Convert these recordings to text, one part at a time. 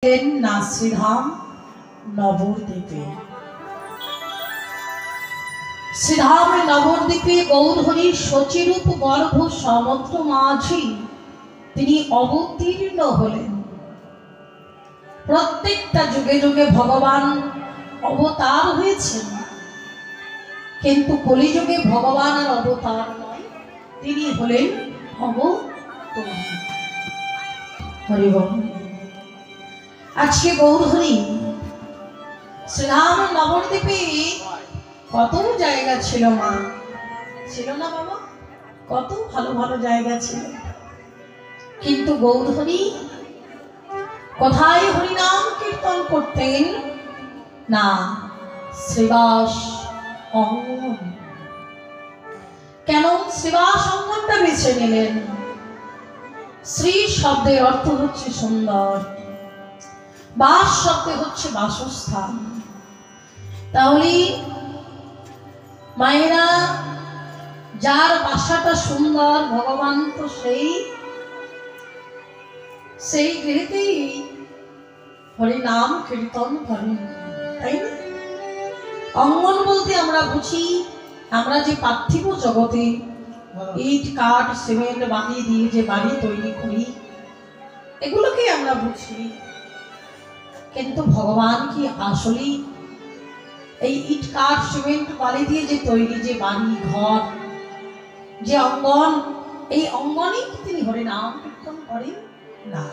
না শ্রীধাম নবদ্বীপে। শ্রীধাম নবদ্বীপে গৌরহরি শচীরূপ গর্ভ সমুদ্র মাঝি তিনি অবতীর্ণ হলেন। প্রত্যেকটা যুগে যুগে ভগবান অবতার হয়েছেন, কিন্তু কলিযুগে ভগবান আর অবতার নয়, তিনি হলেন অবতরণ। হরি বল। আজকে গৌরহরি শ্রীধাম নবদ্বীপে কত জায়গা ছিল, মা ছিল না বাবা? কত ভালো ভালো জায়গা ছিল, কিন্তু গৌরহরি কোথায় হরিনাম কীর্তন করতেন? না, শ্রীবাস অঙ্গন। কেন শ্রীবাস অঙ্গনটা বেছে নিলেন? শ্রী শব্দের অর্থ হচ্ছে সুন্দর, বাস শব্দে হচ্ছে বাসস্থান। তাহলে মায়েরা, যার বাসাটা সুন্দর, ভগবান তো সেই গৃহেতেই হরিনাম কীর্তন করেন, তাই না? অঙ্গন বলতে আমরা বুঝি, আমরা যে পার্থিব জগতে ইট কাঠ সিমেন্ট বালি দিয়ে যে বাড়ি তৈরি করি, এগুলোকে আমরা বুঝি, কিন্তু ভগবান কি আসলেই এই ইট কাঠ সিমেন্ট বালি দিয়ে যে তৈরি যে বাড়ি ঘর, যে অঙ্গন, এই অঙ্গনে কি তিনি হরিনাম কীর্তন করেন? না।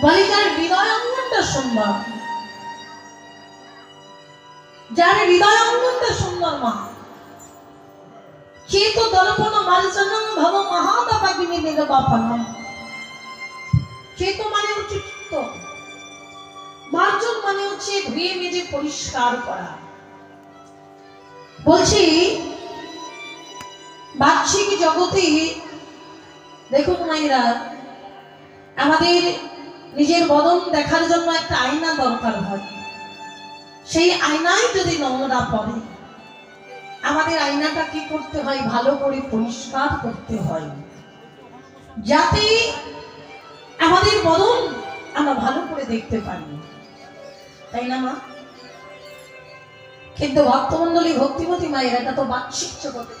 বলে যার হৃদয় অঙ্গনটা সুন্দর, যার হৃদয় অঙ্গনটা সুন্দর, মা চেত দর্পণ মার্জনম ভব মহাদাবাগিনী নির্বাপনম। চেত মানে হচ্ছে চিত্ত, মার্জন মানে হচ্ছে ধুয়ে মেজে পরিষ্কার করা। বলছি বাহ্যিক জগতে দেখুন মায়েরা, আমাদের নিজের বদন দেখার জন্য একটা আয়না দরকার হয়। সেই আয়নায় যদি নোংরা পড়ে, আমাদের আয়নাটা কি করতে হয়? ভালো করে পরিষ্কার করতে হয়, যাতে আমাদের বদন আমরা ভালো করে দেখতে পারি, তাই না মা? কিন্তু ভক্তমন্ডলী, ভক্তিমতী মায়ের, এটা তো বাহ্যিক জগতে।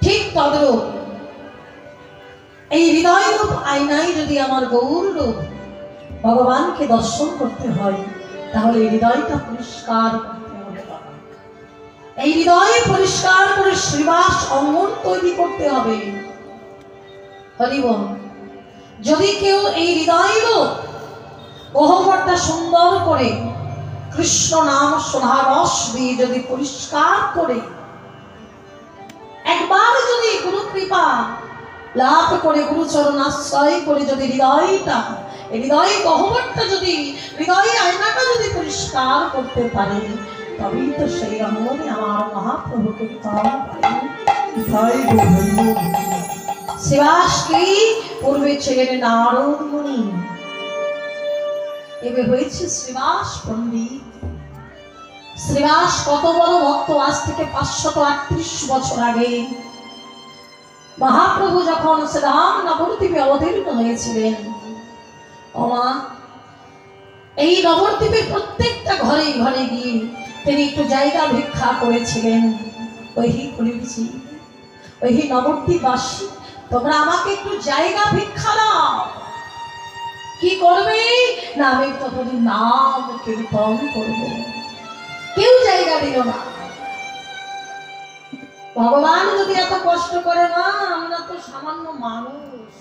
ঠিক তদ্রূপ এই হৃদয় রূপ আয়নায় যদি আমার গৌর রূপ ভগবানকে দর্শন করতে হয়, তাহলে হৃদয়টা পরিষ্কার করতে হবে বাবা। এই হৃদয় পরিষ্কার করে শ্রীবাস অঙ্গন তৈরি করতে হবে। হরি বল। যদি কেউ এই হৃদয় রূপ গহ্বরটা সুন্দর করে কৃষ্ণ নাম সোধা রস দিয়ে যদি পরিষ্কার করে একবার যদি গুরু কৃপা লাভ করে, গুরুচরণ আশ্রয় করে যদি হৃদয়টা, হৃদয় গহ্বরটা যদি, হৃদয় আয়নাটা যদি পরিষ্কার করতে পারে, তবেই তো সেই অঙ্গনে আমার মহাপ্রভুকে শ্রীবাসকে পূর্বে ছিলেন নারদ মুনি, এবার হয়েছে শ্রীবাস পণ্ডিত। শ্রীবাস কত বড় ভক্ত! আজ থেকে 538 বছর আগে মহাপ্রভু যখন শ্রীধাম নবদ্বীপে অবতীর্ণ হয়েছিলেন, ওমা, এই নবদ্বীপের প্রত্যেকটা ঘরে ঘরে গিয়ে তিনি একটু জায়গা ভিক্ষা করেছিলেন। ওহি বলেছি, ওহি নবদ্বীপবাসী, তোমরা আমাকে একটু জায়গা ভিক্ষা দাও। কি করবে না? আমি ততদিন নাম কীর্তন করবো। কেউ জায়গা দিল না। ভগবান যদি এত কষ্ট করে, না, আমরা তো সামান্য মানুষ।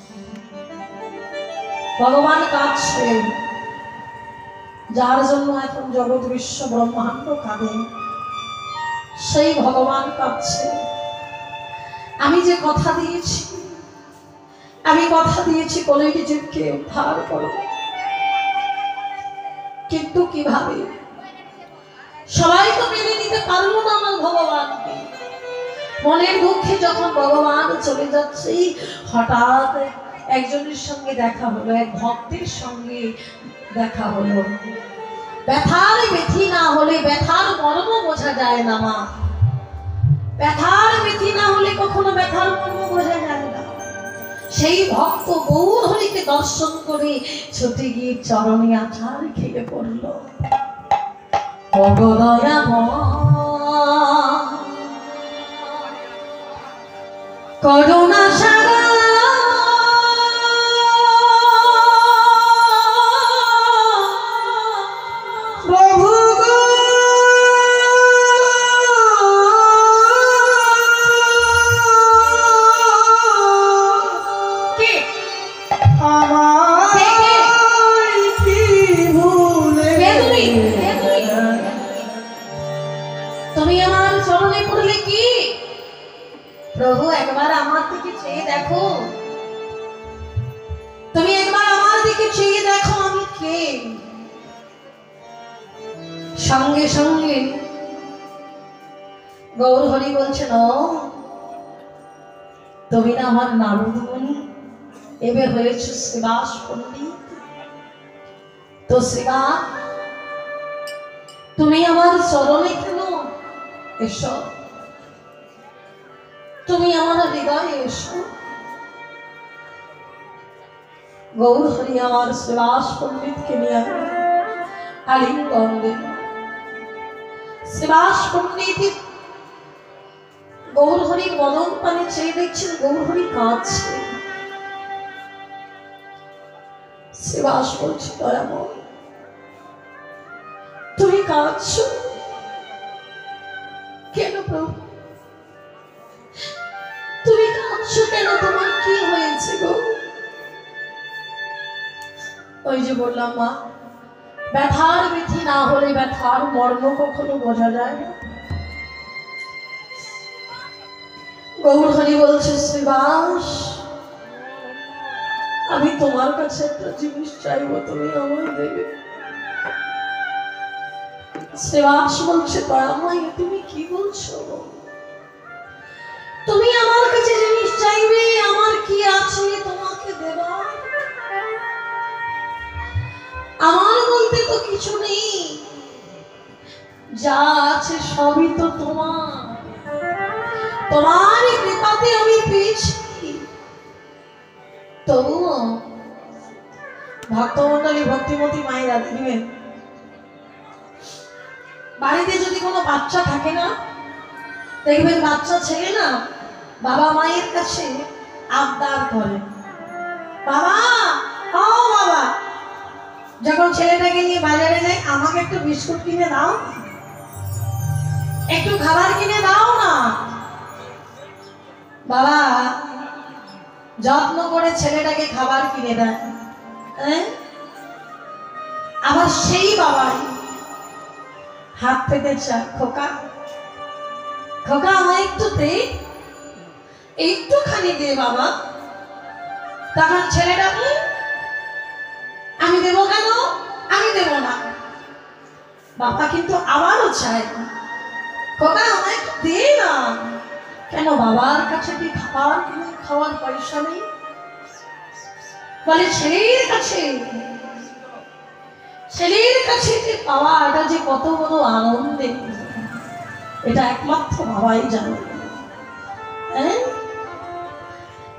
ভগবান কাঁদছে, যার জন্য এখন জগৎ বিশ্ব ব্রহ্মাণ্ড কাঁদে, সেই ভগবান কাঁদছে। আমি যে কথা দিয়েছি, আমি কথা দিয়েছি কলিযুগকে উদ্ধার করব, কিন্তু কিভাবে? সবাই তো মেনে নিতে পারলো না আমার ভগবানকে। মনের দুঃখে যখন ভগবান চলে যাচ্ছে, হঠাৎ একজনের সঙ্গে দেখা হলো, এক ভক্তের সঙ্গে দেখা হলো। ব্যথার ব্যথি না হলে ব্যথার মর্ম বোঝা যায় না মা। ব্যথার ব্যথি না হলে কখনো ব্যথার মর্ম বোঝা যায় না। সেই ভক্ত গৌর হরিকে দর্শন করে ছুটে গিয়ে চরণে আছাড় খেয়ে পড়ল। করুণা সারা প্রভু তুমি আমার চরণে পড়লে কি? প্রভু একবার আমার দিকে চেয়ে দেখো, তুমি একবার আমার দিকে চেয়ে দেখো আমি কে। সঙ্গে সঙ্গে গৌর হরি বলছেন, তুমি না আমার নারদমণি, এবে হয়েছ শ্রীবাস পণ্ডিত। তো শ্রীবা তুমি আমার চরণে কেন? এসো, তুমি আমার হৃদয়ে এসো। গৌর হরি আমার শ্রীবাস পণ্ডিতকে নিয়ে আলিঙ্গন দিল। শ্রীবাস পণ্ডিত গৌর হরির বদন পানে চেয়ে দেখছেন, গৌর হরি কাঁদছে। শ্রীবাস বলছে, দয়াময় তুমি কাঁদছো কেন? প্রভু তুমি কাঁদছো কেন? তোমার কি হয়েছে গো? ওই যে বললাম মা, ব্যথার বিধি না হলে ব্যথার মর্ম কখনো বোঝা যায় না। গৌর হরি বলছে, শ্রীবাস আমি তোমার কাছে একটা জিনিস চাইবো, তুমি আমায় দেবে। শ্রীবাস বলছে, দয়াময় তুমি কি বলছো? তুমি আমার কাছে জিনিস চাইবে, আমার কি আছে তোমাকে দেবার? আমার বলতে তো কিছু নেই, যা আছে সবই তো তোমার। তোমার কৃপাতে আমি পেয়েছি। তবুও ভক্তমন্ডলী, ভক্তিমতী মায়েরা দেখবেন, বাড়িতে যদি কোনো বাচ্চা থাকে না, দেখবেন বাচ্চা ছেলে না বাবা মায়ের কাছে আবদার করে, বাবা ও বাবা। যখন ছেলেটাকে নিয়ে বাজারে যায়, আমাকে একটু বিস্কুট কিনে দাও, একটু খাবার কিনে দাও না। বাবা যত্ন করে ছেলেটাকে খাবার কিনে দেয়। আবার সেই বাবাই হাত পেতে চায়, খোকা খোকা আমায় একটু দে, একটুখানি দে বাবা। তখন ছেলেটাকে, আমি দেবো কেন? আমি দেবো না। বাবা কিন্তু আবারও চায়, খোকা আমায় একটু দে না। কেন? বাবার কাছে কি খাবার কিনে খাওয়ার পয়সা নেই? বলে ছেলের কাছে, ছেলের কাছে যে পাওয়া, এটা যে কত বড় আনন্দের, এটা একমাত্র বাবাই জানে।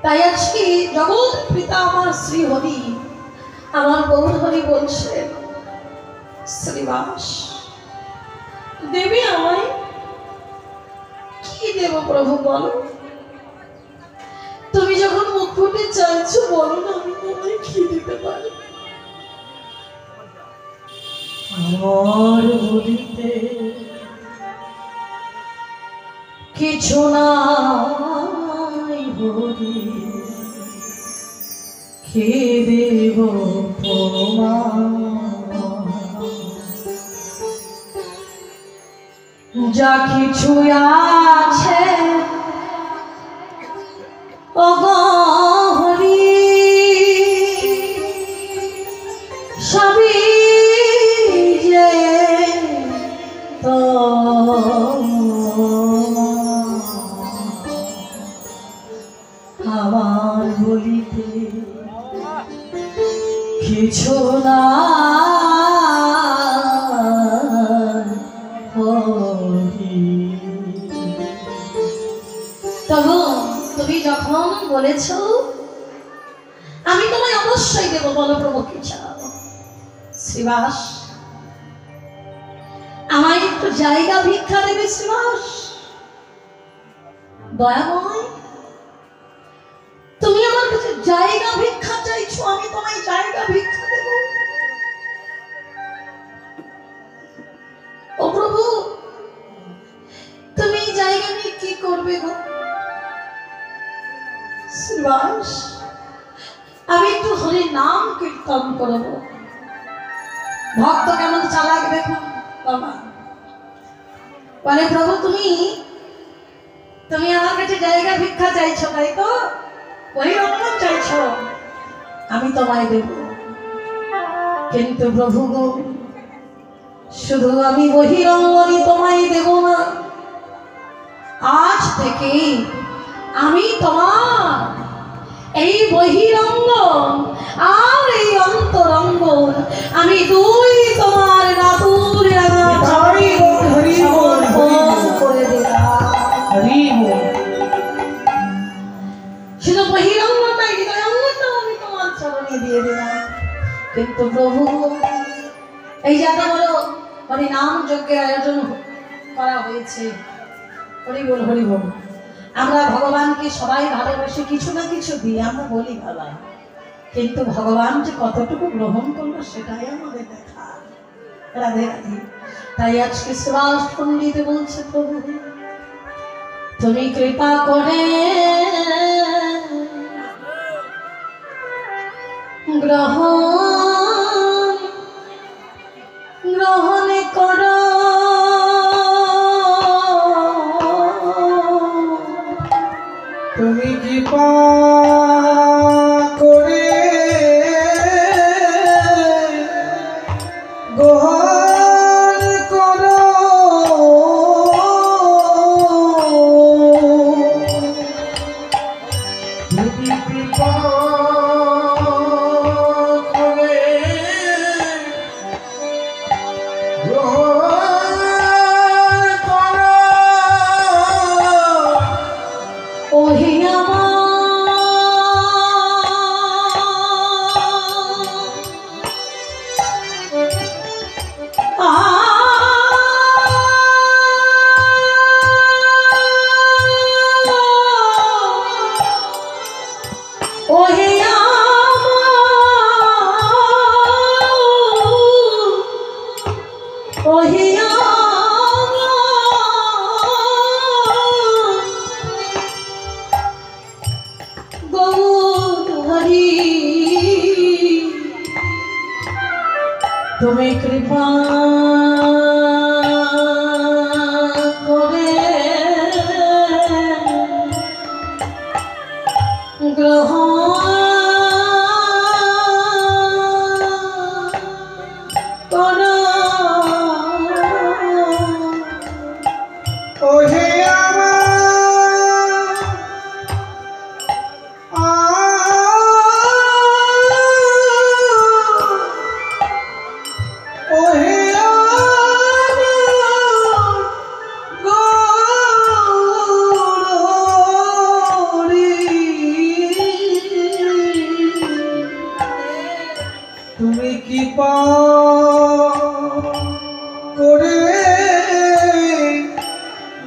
তাই আজকে জগৎ পিতা আমার শ্রী হরি, আমার গৌর হরি বলছে, শ্রীবাস দেবী আমায় কি দেব? প্রভু বলো, তুমি যখন মুখ ফুটে চাইছো বলো না, আমি তোমায় কি দিতে পারি? আমার বলিতে কিছু নাই হরি, কে দেব যা কিছু আছে ও হরি, সবই যে তো আমার বলিতে কিছু না। তবু তুমি যখন বলেছ অবশ্যই দেব, বলো প্রভু কি চাও? শ্রীবাস, আমায় একটু জায়গা ভিক্ষা দেবে শ্রীবাস? দয়াময়, তুমি আমার কাছে জায়গা ভিক্ষা চাইছো, আমি তোমায় জায়গা ভিক্ষা দেব? ও প্রভু, তুমি জায়গা নিয়ে কি করবে গো? শ্রীবাস, আমি একটু হরি নাম কীর্তন করব। ভক্ত কেমন চালাক দেখুন বাবা, বলে প্রভু তুমি তুমি আমার কাছে জায়গা ভিক্ষা চাইছো, তাই তো? বহিরঙ্গন চাইছো, আমি তোমায় দেব। কিন্তু প্রভু গো, শুধু আমি বহিরঙ্গনই তোমায় দেব না, আজ থেকে আমি তোমার এই বহিরঙ্গন আর এই অন্তরঙ্গন আমি দুই তোমার নাতুর করে দিলাম। শুধু বহিরঙ্গনটাই, হৃদয়ঙ্গনটাও আমি তোমার চরণে দিয়ে দিলাম। কিন্তু প্রভু, এই যে এত বড় হরিনাম যজ্ঞের আয়োজন করা হয়েছে, হরি বল হরি বল, আমরা ভগবানকে সবাই ভালোবেসে কিছু না কিছু দিয়ে আমরা বলি বাবা, কিন্তু ভগবান যে কতটুকু গ্রহণ করলো সেটাই আমাদের দেখা। রাধে রাধে। তাই আজকে সুভাষ পণ্ডিত বলছে, প্রভু তুমি কৃপা করে গ্রহণ করো, তুমি কৃপা করে গ্রহণ করো, তুমি কৃপা করে গ্রহণ করো, ওহে তুমি কৃপা করে গ্রহণ করো, ওহে তুমি কৃপা করে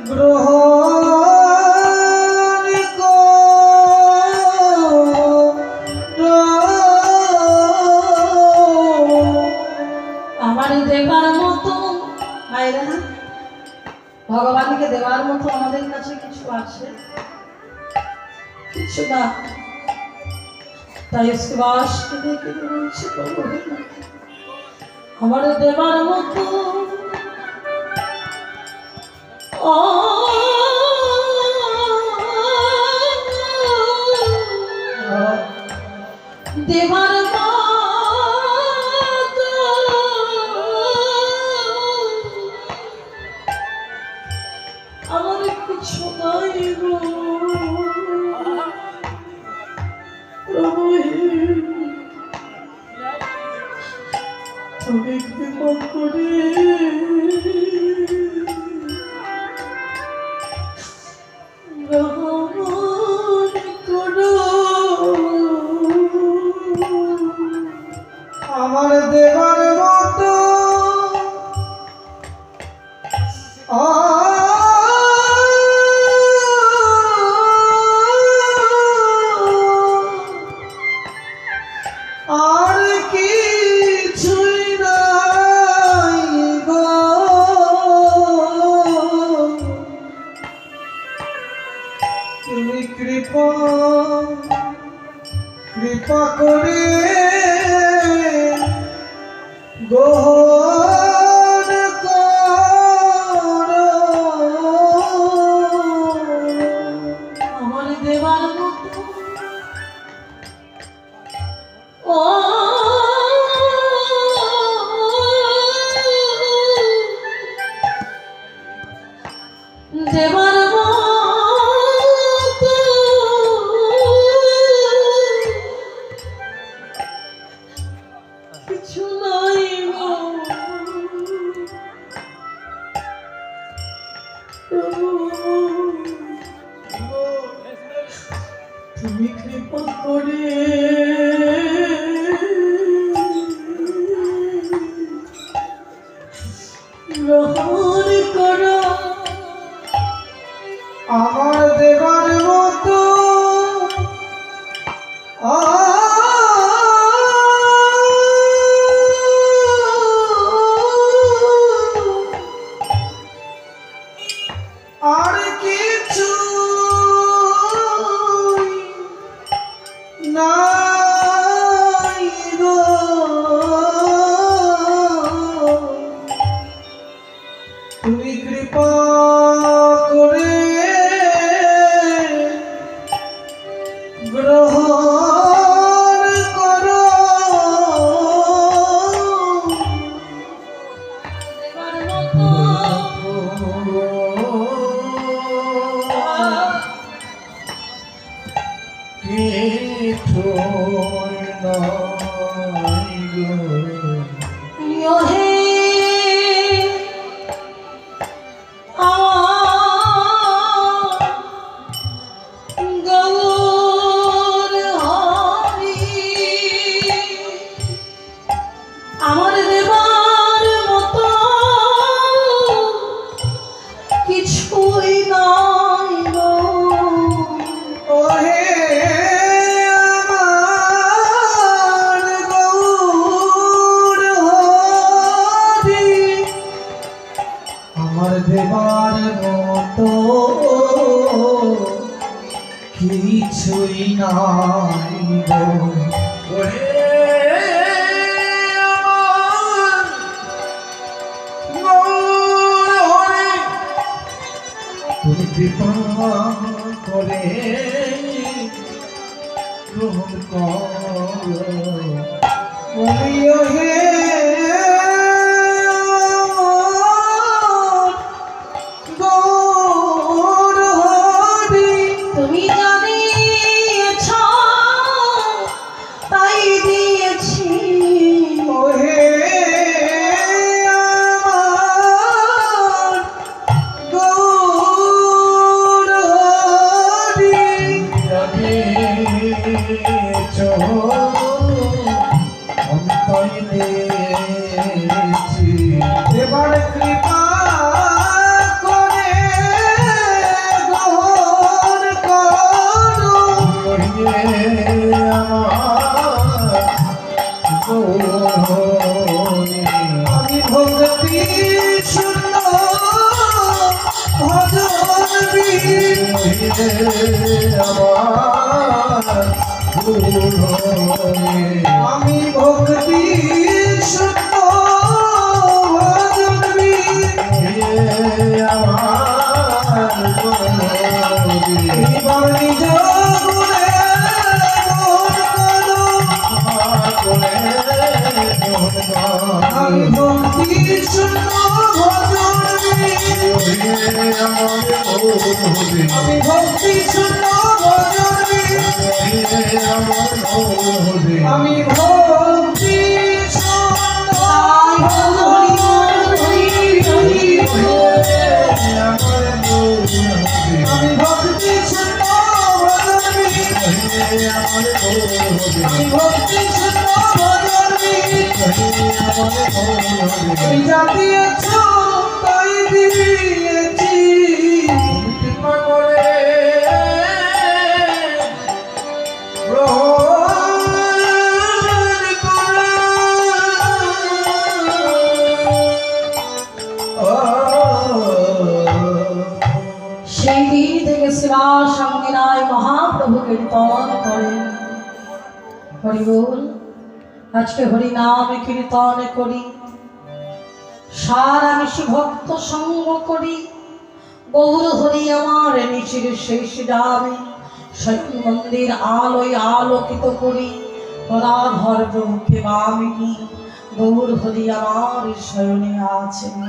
গ্রহণ করো, আমার দেবার মতো ভাইরা, ভগবানকে দেওয়ার মতো আমাদের কাছে কিছু আছে? কিছু না। তাই সুভাষকে দেখে বলছি, আমার দেবার মতো দেবার আমার কিছু নাই গো প্রভু, তুমি কৃপা করে গ্রহণ করো। আমার দেবার মতো আর কিছুই নাই গো, তুমি কৃপা করে গ্রহণ করো। আমার দেবার মতো ও দেবার মতো কিছু নাই গো। তুমি কৃপা করে গ্রহণ করো। আমার দেবার মতো আর কিছু নাই গো, তুমি কৃপা করে গ্রহণ করো। দেবার মতো হে গৌর হরি আমার দেবার মতো কিছুই নাই গো। ওহে আমার গৌর হরি, আমার দেবার মতো কিছুই নাই গো। ওহে আমার গৌর হরি, তুমি কৃপা করে গ্রহণ করো। বলিও হে গৌর হরি, তুমি জানিয়েছ তাই দিয়েছি। ওহে আমার গৌর হরি, জানিয়েছ অন্তই দিয়েছি। এবার কৃপা করে গ্রহণ করো। আমি ভক্তি শূন্য ভজন বীর, আমি ভক্তি শূন্য ভজন বীর, এবার নিজ গুণে গ্রহণ করো। আমি ভক্তি শূন্য ভজন বীর, আমি ভক্তি শূন্য ভজন বীর, আমি ভক্তি শূন্য ভজন বীর, আমি ভক্তি শূন্য ভজন বীর, আমি ভক্তি শূন্য ভজন বীর। তুমি যা দিয়েছ তাই দিয়েছি কৃপা করে সেই দিন থেকে শিবা সঙ্গিনায় মহাপ্রভু কীর্তন করেন। হরি বল। আজকে হরি নাম কীর্তন করি, সারা মিশি ভক্ত সঙ্গ করি। গৌর হরি আমার নিচির শেষ যাবে, স্বয়ং মন্দির আলোয় আলোকিত করি। রাধার প্রভুকে বামিনী, গৌর হরি আমার শয়নে আছেন।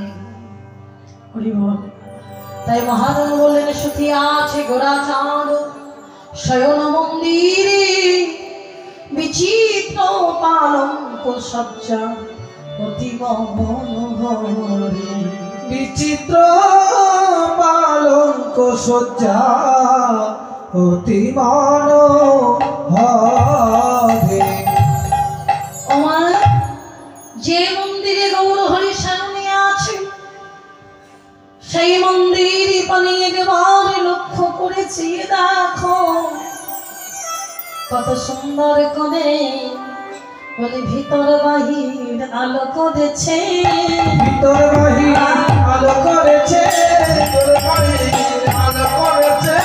হরি বল। তাই মহাজন বললেন সতী আছে গোরাচাঁদ শয়ন মন্দিরে, বিচিত্র পালঙ্ক সজ্জা অতি মনোহরে। বিচিত্র পালঙ্ক সজ্জা অতি মনোহরে। আমার যে মন্দিরে গৌর হরি সামনে আছে, সেই মন্দির পানি একবার লক্ষ্য করেছি। দেখো কত সুন্দর করে বলে ভিতর বাহির আলো করেছে, ভিতর বাহির আলো করেছে, ভিতর বাহির আলো করেছে,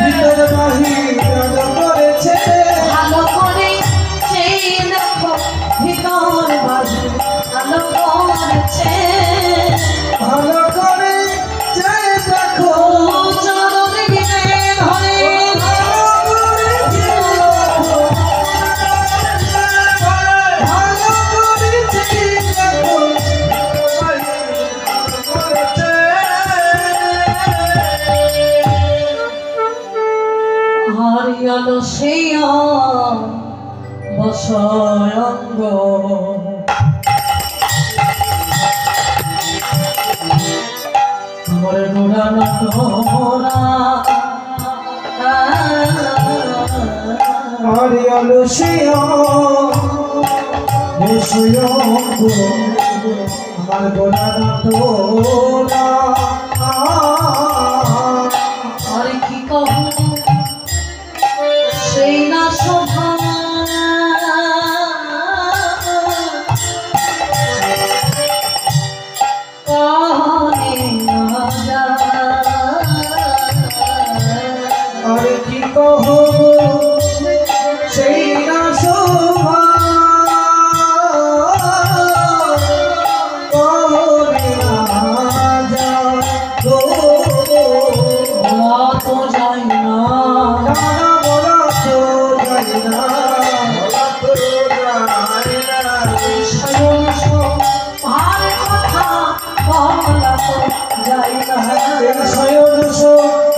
ভিতর বাহির আলো করেছে, ভালো করে সেই দেখো ভিতর বাহির আলো করেছে। ভালো করে যে দেখো চরণ বিনে ধরে ভালো করে যে দেখো করেছে। হারিয়ালো সেই বসয়ঙ্গ, আমার গোড়ানো তোরা আরে আলসিয়া বসয়ঙ্গ, আমার গোলানা তোলা। আর কি কহ সেই না শোভা, কহনে না যায়। আরে কি কহ সেই না শোভা, কহরে না যায় গো। বলা তো যায় না, না বলা তো যায় না, বলা তো যায় না। স্বয়ং ভার কথা বলা তো যায় না। শয়ন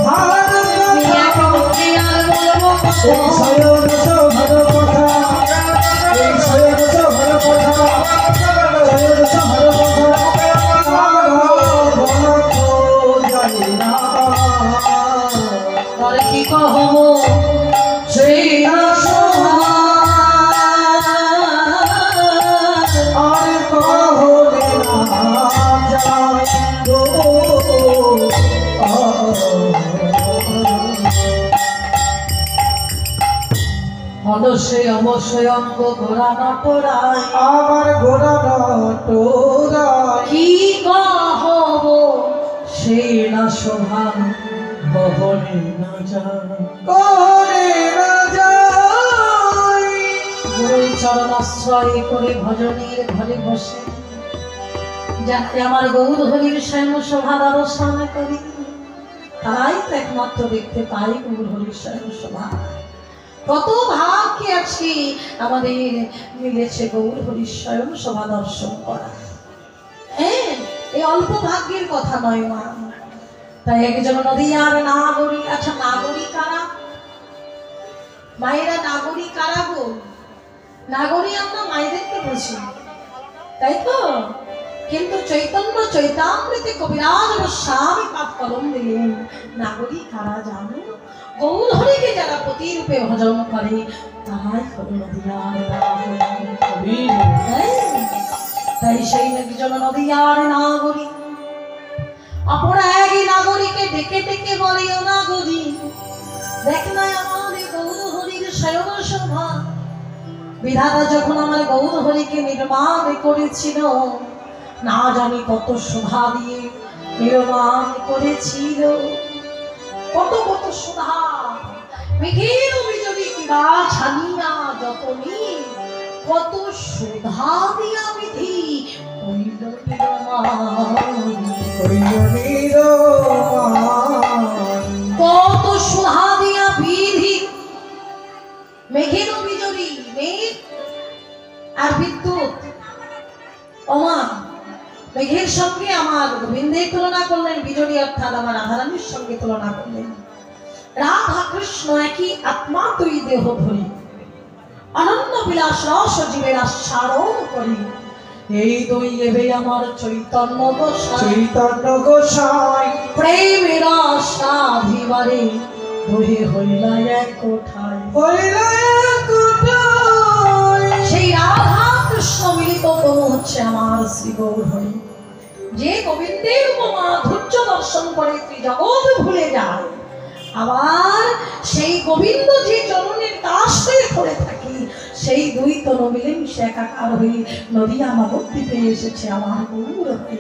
ভার কথা, আর বলবো শয়ন ভার কথা, শয়ন ভার কথা, শয়ন ভার কথা, বলা তো যায় না। আর কি কহব সেই না শোভা, আর কহরে না যায় গো। হলো সে অবশ্যই অঙ্গ ঘোরা নটরায়। আমার ঘোড়া নটরায়, কি কহব সে না শোভা, কহনে না যায়। করে না যায়। গুরুর চরণ আশ্রয় করে ভজনের ঘরে বসে যাতে আমার গৌর হরির স্বয়ং শোভা দর্শন করি, তারাই তো একমাত্র দেখতে পাই গৌর হরির স্বয়ং শোভা। কত ভাগ্যে আছি আমাদের মিলেছে গৌর হরির স্বয়ং শোভা দর্শন করা। হ্যাঁ, এই অল্প ভাগ্যের কথা নয় মা। তাই একজন নদীয়ার নাগরিক, আচ্ছা নাগরিক কারা? মায়েরা নাগরিক কারা গো? নাগরিক আমরা মায়েদেরকে বুঝি, তাই তো? কিন্তু চৈতন্য চৈতামৃতে কবিরাজ গোস্বামী পাঠ কলম দিলেন নাগরিক কারা জানো? গৌর হরিকে যারা প্রতিরূপে ভজন করে তারাই হল নদীয়ার নাগরিক। তাই সেই একজন নদীয়ার নাগরিক অপর এক নাগরিকে ডেকে ডেকে বলে, ও নাগরিক, দেখ না আমার গৌর হরির শয়ন সভা। বিধাতা যখন আমার গৌর হরিকে নির্মাণ করেছিল, না জানি কত শোভা দিয়ে নির্মাণ করেছিল, কত কত শোভা, মেঘের বিজলি কিবা ছানিয়া যতনি, কত শোভা দিয়া বিধি হইল কত শোভা দিয়া বিধি। মেঘের বিজলি, মেঘ আর বিদ্যুৎ, ওমা মেঘের সঙ্গে আমার গোবিন্দের তুলনা করলেন, বিজলি অর্থাৎ আমার রাধারানীর সঙ্গে তুলনা করলেন। রাধা কৃষ্ণ একই আত্মা, তুই দেহ ধরি, অনন্য বিলাস রস জীবের আস্বাদন করি। এই দুই এবে আমার চৈতন্য গোসাই, চৈতন্য গোসাই প্রেমের আশাভিবারে দুহে হইলা এক কোঠায়। সেই রাধা কৃষ্ণ মিলিত তনু হচ্ছে আমার শ্রী গৌর হরি। যে গোবিন্দের উপমা ধৈর্য দর্শন করে ত্রিজগৎ ভুলে যায়, আবার সেই গোবিন্দ যে চরণের কাছে করে থাকি, সেই দুই তনু মিলেমিশে একাকার হয়ে নদিয়া নবদ্বীপে এসেছে আমার গৌর হরি।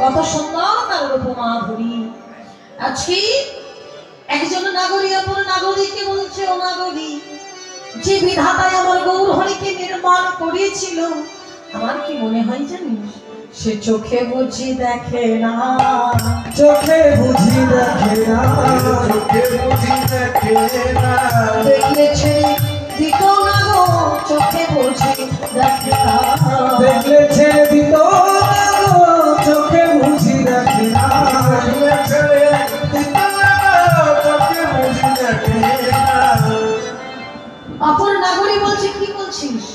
কত সুন্দর তার উপমা ধরি। আজকে একজন নাগরী অপর নাগরীকে বলছে, ও নাগরী, যে বিধাতায় আমার গৌর হরিকে নির্মাণ করেছিল, আমার কি মনে হয় জানিস, সে চোখে বুঝি দেখে না, চোখে বুঝি দেখে না, চোখে বুঝি দেখে না, দেখলে ছেড়ে দিত না গো, চোখে বুঝি দেখে না, দেখলে ছেড়ে দিত না গো, চোখে বুঝি দেখে না, দেখলে ছেড়ে দিত না গো, চোখে বুঝি দেখে না। অপর নাগরী বলছে, কি বলছিস,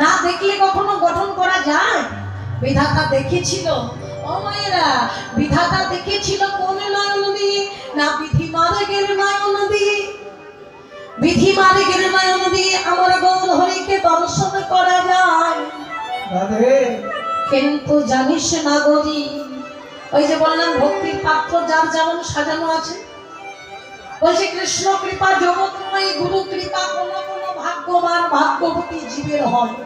না দেখলে কখনো গঠন করা যায়? বিধাতা দেখেছিল, ও মায়েরা, বিধাতা দেখেছিল কোন নয়ন দিয়ে? না বিধি মার্গের নয়ন দিয়ে। বিধি মার্গের নয়ন দিয়ে আমার গৌর হরিকে দর্শন করা যায়, কিন্তু জানিস নাগরী, ওই যে বললাম ভক্তির পাত্র যার যেমন সাজানো আছে, বলছে কৃষ্ণ কৃপা জগৎময়, গুরু কৃপা কোন কোন ভাগ্যবান ভাগ্যবতী জীবের হয়।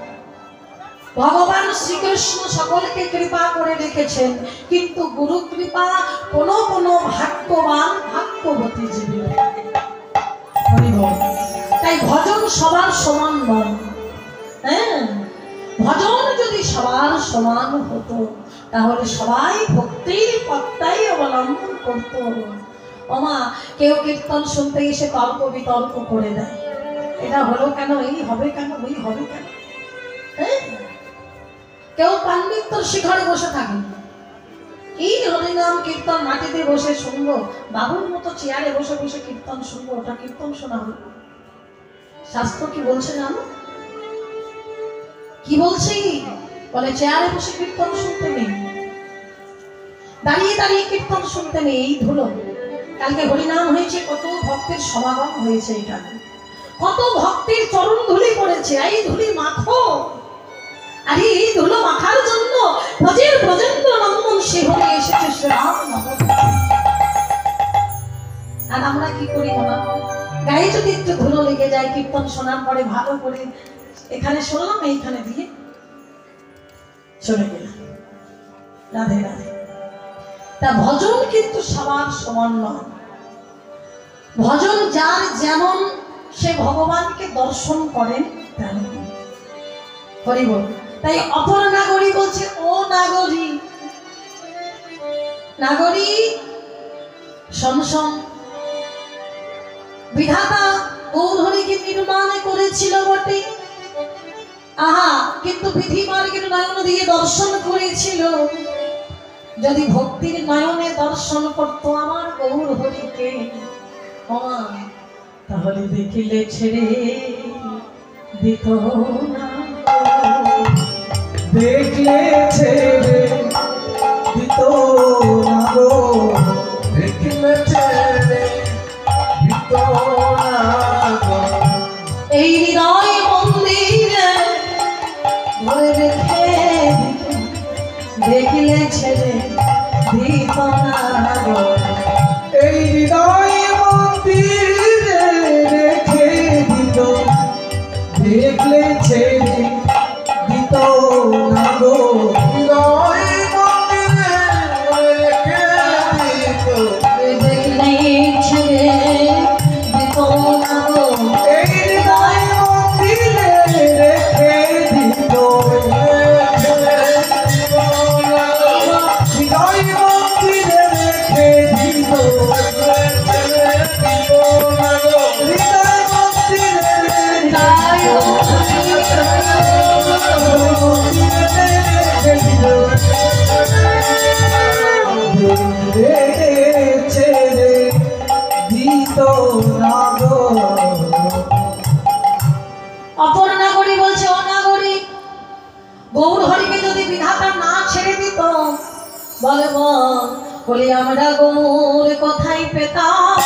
ভগবান শ্রীকৃষ্ণ সকলকে কৃপা করে রেখেছেন, কিন্তু গুরু কৃপা কোন কোন ভাগ্যবান ভাগ্যবতী জীবের। তাই ভজন সবার সমান নয়। হ্যাঁ, ভজন যদি সবার সমান হতো, তাহলে সবাই ভক্তির পথটাই অবলম্বন করতো। ওমা, কেউ কীর্তন শুনতে এসে তর্ক বিতর্ক করে দেয়, এটা হলো কেন, এই হবে কেন, ওই হবে কেন। হ্যাঁ, কেউ পাণ্ডিত্যর শিখরে বসে থাকে, কি হরিনাম কীর্তন মাটিতে বসে শুনবো, বাবুর মতো চেয়ারে বসে বসে কীর্তন শুনবো, ওটা কীর্তন শোনা হলো? শাস্ত্র কি বলছে জানো? কি বলছে? বলে চেয়ারে বসে কীর্তন শুনতে নেই, দাঁড়িয়ে দাঁড়িয়ে কীর্তন শুনতে নেই। এই ধুলো, কালকে হরিনাম হয়েছে, কত ভক্তের সমাগম হয়েছে, এখানে কত ভক্তের চরণ ধুলি পড়েছে, এই ধুলি মাখো। আর এই ধুলো মাখার জন্য ব্রজের ব্রজেন্দ্র নন্দন শিহরে এসেছে শ্রীরাম নবদ্বীপে। আর আমরা কি করি বাবা, গায়ে যদি একটু ধুলো লেগে যায়, কীর্তন শোনার পরে ভালো করে এখানে শুনলাম, এইখানে দিয়ে চলে গেলাম, রাধে রাধে। তা ভজন কিন্তু সবার সমান নয়। ভজন যার যেমন, সে ভগবানকে দর্শন করেন তেমন। হরি বল। তাই অপর নাগরী বলছে, ও নাগরী, নাগরী শোন শোন, বিধাতা গৌর হরিকে নির্মাণ করেছিল বটে, আহা, কিন্তু বিধি মার্গের নয়ন দিয়ে দর্শন করেছিল। যদি ভক্তির নয়নে দর্শন করতো আমার গৌর হরিকে, তাহলে দেখিলে ছেড়ে দিত না, দেখলে ছেড়ে দিত না গো, দেখলে ছেড়ে দিত না গো। এই হৃদয় মন্দিরে ধরে রেখে দেখলে ছেড়ে দিত না গো। এই হৃদয় মন্দিরে রেখে দিত, দেখলে ছেড়ে দিত না গো। হৃদয় মন্দিরে রেখে দিত, দেখলে ছেড়ে দিত না গো। এই হৃদয় মন্দিরে রেখে দিত, হৃদয় মন্দিরে রেখে দিত, হৃদয় মন্দিরে ছেড়ে দিত না গো। অপর নাগরী বলছে, ও নাগরী, গৌর হরিকে যদি বিধাতা না ছেড়ে দিত, বলে বলি আমরা গৌর কোথায় পেতাম।